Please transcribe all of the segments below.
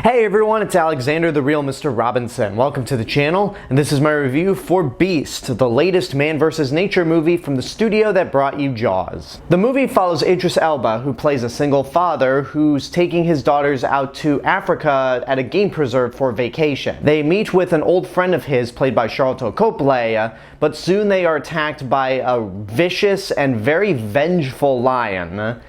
Hey everyone, it's Alexander, the real Mr. Robinson. Welcome to the channel, and this is my review for Beast, the latest man vs. nature movie from the studio that brought you Jaws. The movie follows Idris Elba, who plays a single father who's taking his daughters out to Africa at a game preserve for vacation. They meet with an old friend of his, played by Sharlto Copley, but soon they are attacked by a vicious and very vengeful lion.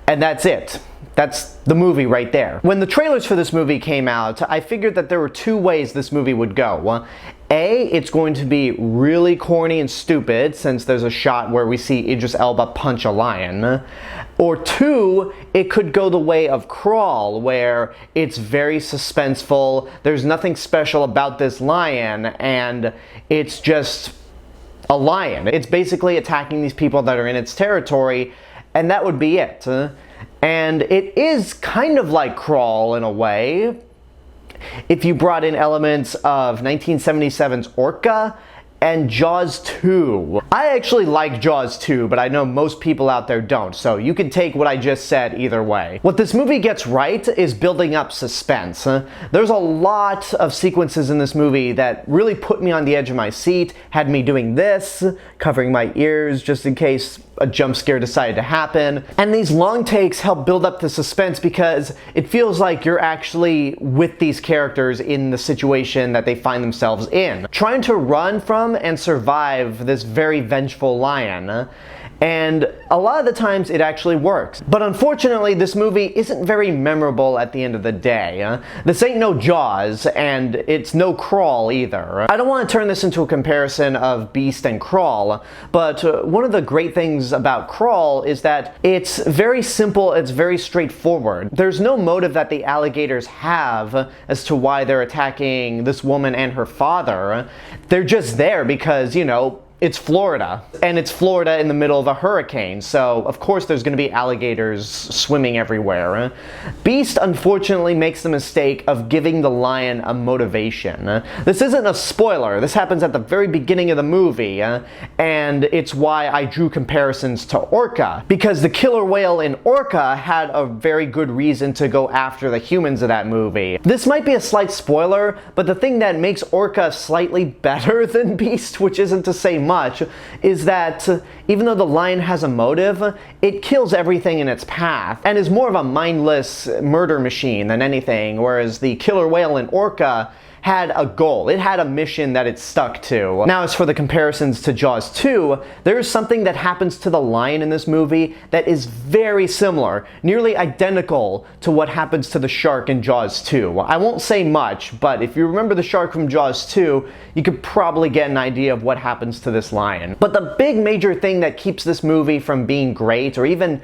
And that's it. That's the movie right there. When the trailers for this movie came out, I figured that there were two ways this movie would go. A, it's going to be really corny and stupid, since there's a shot where we see Idris Elba punch a lion. Or two, it could go the way of Crawl, where it's very suspenseful, there's nothing special about this lion, and it's just a lion. It's basically attacking these people that are in its territory, and that would be it. And it is kind of like Crawl in a way, if you brought in elements of 1977's Orca and Jaws 2. I actually like Jaws 2, but I know most people out there don't, so you can take what I just said either way. What this movie gets right is building up suspense. There's a lot of sequences in this movie that really put me on the edge of my seat, had me doing this, covering my ears just in case a jump scare decided to happen. And these long takes help build up the suspense because it feels like you're actually with these characters in the situation that they find themselves in, trying to run from and survive this very vengeful lion. And a lot of the times it actually works. But unfortunately, this movie isn't very memorable at the end of the day. This ain't no Jaws, and it's no Crawl either. I don't want to turn this into a comparison of Beast and Crawl, but one of the great things about Crawl is that it's very simple, it's very straightforward. There's no motive that the alligators have as to why they're attacking this woman and her father. They're just there because, you know, it's Florida, and it's Florida in the middle of a hurricane, so of course there's going to be alligators swimming everywhere. Beast unfortunately makes the mistake of giving the lion a motivation. This isn't a spoiler, this happens at the very beginning of the movie, and it's why I drew comparisons to Orca, because the killer whale in Orca had a very good reason to go after the humans of that movie. This might be a slight spoiler, but the thing that makes Orca slightly better than Beast, which isn't to say much, is that even though the lion has a motive, it kills everything in its path and is more of a mindless murder machine than anything, whereas the killer whale in Orca had a goal. It had a mission that it stuck to. Now, as for the comparisons to Jaws 2, there is something that happens to the lion in this movie that is very similar, nearly identical to what happens to the shark in Jaws 2. I won't say much, but if you remember the shark from Jaws 2, you could probably get an idea of what happens to this lion. But the big major thing that keeps this movie from being great, or even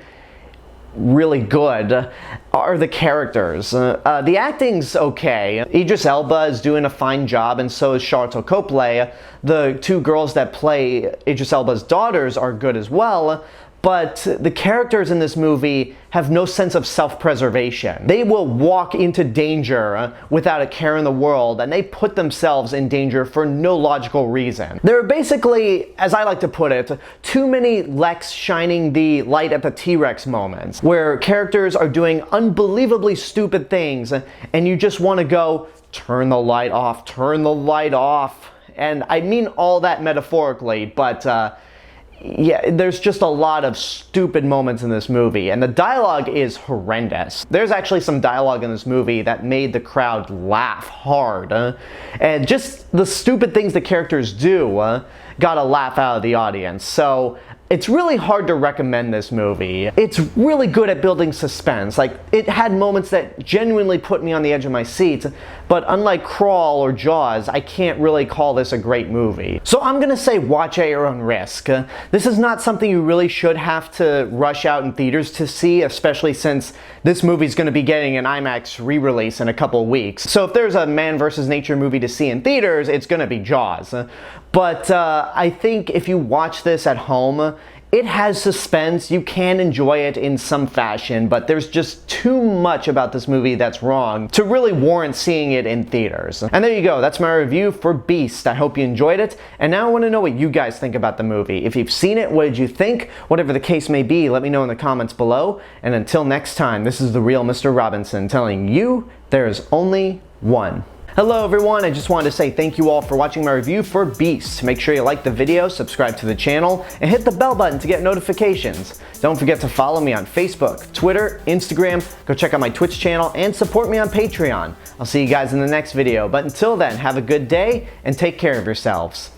really good, are the characters. The acting's okay. Idris Elba is doing a fine job, and so is Sharlto Copley. The two girls that play Idris Elba's daughters are good as well, but the characters in this movie have no sense of self-preservation. They will walk into danger without a care in the world, and they put themselves in danger for no logical reason. There are basically, as I like to put it, too many Lex shining the light at the T-Rex moments, where characters are doing unbelievably stupid things, and you just want to go, turn the light off, turn the light off. And I mean all that metaphorically, but yeah, there's just a lot of stupid moments in this movie, and the dialogue is horrendous. There's actually some dialogue in this movie that made the crowd laugh hard, and just the stupid things the characters do got a laugh out of the audience. So it's really hard to recommend this movie. It's really good at building suspense. Like, it had moments that genuinely put me on the edge of my seat, but unlike Crawl or Jaws, I can't really call this a great movie. So I'm gonna say watch at your own risk. This is not something you really should have to rush out in theaters to see, especially since this movie's gonna be getting an IMAX re-release in a couple weeks. So if there's a man versus nature movie to see in theaters, it's gonna be Jaws. But I think if you watch this at home, It has suspense, you can enjoy it in some fashion, but there's just too much about this movie that's wrong to really warrant seeing it in theaters. And there you go, that's my review for Beast. I hope you enjoyed it, and now I want to know what you guys think about the movie. If you've seen it, what did you think? Whatever the case may be, let me know in the comments below. And until next time, this is the real Mr. Robinson telling you there's only one. Hello everyone, I just wanted to say thank you all for watching my review for Beast. Make sure you like the video, subscribe to the channel, and hit the bell button to get notifications. Don't forget to follow me on Facebook, Twitter, Instagram, go check out my Twitch channel, and support me on Patreon. I'll see you guys in the next video, but until then, have a good day and take care of yourselves.